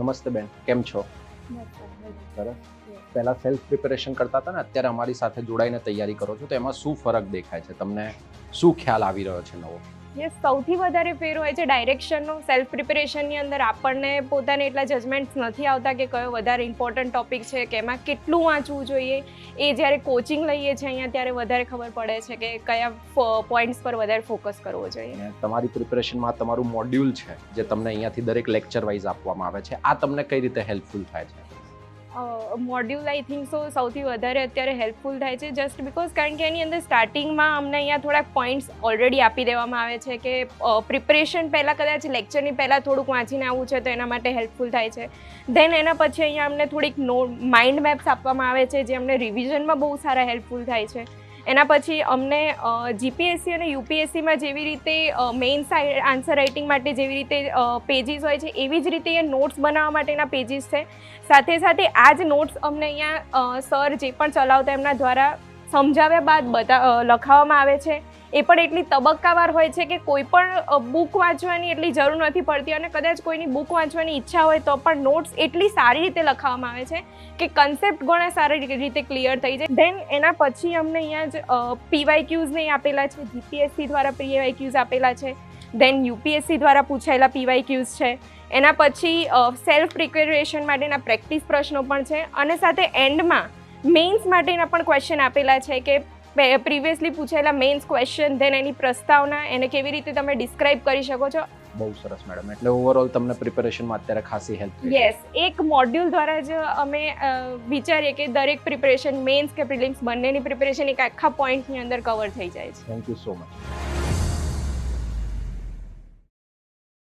નમસ્તે બેન, કેમ છો? સરસ. પહેલા સેલ્ફ પ્રિપેરેશન કરતા હતા ને, અત્યારે અમારી સાથે જોડાઈને તૈયારી કરો છો, તો એમાં શું ફરક દેખાય છે તમને? શું ખ્યાલ આવી રહ્યો છે નવો? યસ, સૌથી વધારે ફેર હોય છે ડાયરેક્શનનો. સેલ્ફ પ્રિપેરેશનની અંદર આપણને પોતાને એટલા જજમેન્ટ્સ નથી આવતા કે કયો વધારે ઇમ્પોર્ટન્ટ ટોપિક છે, કે એમાં કેટલું વાંચવું જોઈએ. એ જ્યારે કોચિંગ લઈએ છીએ અહીંયા ત્યારે વધારે ખબર પડે છે કે કયા પોઈન્ટ્સ પર વધારે ફોકસ કરવો જોઈએ. અને તમારી પ્રિપેરેશનમાં તમારું મોડ્યુલ છે જે તમને અહીંયાથી દરેક લેક્ચર વાઇઝ આપવામાં આવે છે, આ તમને કઈ રીતે હેલ્પફુલ થાય છે? મોડ્યુલ આઈ થિંક સો સૌથી વધારે અત્યારે હેલ્પફુલ થાય છે, જસ્ટ બિકોઝ કારણ કે એની અંદર સ્ટાર્ટિંગમાં અમને અહીંયા થોડાક પોઈન્ટ્સ ઓલરેડી આપી દેવામાં આવે છે કે પ્રિપરેશન પહેલાં કદાચ લેક્ચરની પહેલાં થોડુંક વાંચીને આવવું છે તો એના માટે હેલ્પફુલ થાય છે. દેન એના પછી અહીંયા અમને થોડીક માઇન્ડ મેપ્સ આપવામાં આવે છે જે અમને રિવિઝનમાં બહુ સારા હેલ્પફુલ થાય છે. એના પછી અમને જીપીએસસી અને યુપીએસસીમાં જેવી રીતે મેઇન્સ આન્સર રાઇટિંગ માટે જેવી રીતે પેજીસ હોય છે, એવી જ રીતે એ નોટ્સ બનાવવા માટેના પેજીસ છે. સાથે સાથે આ જ નોટ્સ અમને અહીંયા સર જે પણ ચલાવતા એમના દ્વારા સમજાવ્યા બાદ લખાવવામાં આવે છે. એ પણ એટલી તબક્કાવાર હોય છે કે કોઈ પણ બુક વાંચવાની એટલી જરૂર નથી પડતી, અને કદાચ કોઈની બુક વાંચવાની ઈચ્છા હોય તો પણ નોટ્સ એટલી સારી રીતે લખાવવામાં આવે છે કે કન્સેપ્ટ ઘણા સારી રીતે ક્લિયર થઈ જાય. દેન એના પછી અમને અહીંયા જ પીવાયક્યુઝ ને આપેલા છે, જીપીએસસી દ્વારા પીવાયક્યુઝ આપેલા છે, દેન યુપીએસસી દ્વારા પૂછાયેલા પીવાયક્યુઝ છે. એના પછી સેલ્ફ પ્રિપેરેશન માટેના પ્રેક્ટિસ પ્રશ્નો પણ છે, અને સાથે એન્ડમાં મેઇન્સ માટેના પણ ક્વેશ્ચન આપેલા છે કે પ્રીવિયસલી પૂછાયેલા મેઇન્સ ક્વેશ્ચન, દેન એની પ્રસ્તાવના, એને કેવી રીતે તમે ડિસ્ક્રાઇબ કરી શકો છો. બહુ સરસ મેડમ. એટલે ઓવરઓલ તમને પ્રિપેરેશનમાં અત્યારે ખાસી હેલ્પ થઈ. યસ, એક મોડ્યુલ દ્વારા જ અમે વિચારીએ કે દરેક પ્રિપેરેશન, મેઇન્સ કે પ્રિલિમ્સ બંનેની પ્રિપેરેશન એક આખા પોઈન્ટની અંદર કવર થઈ જાય છે. Thank you so much.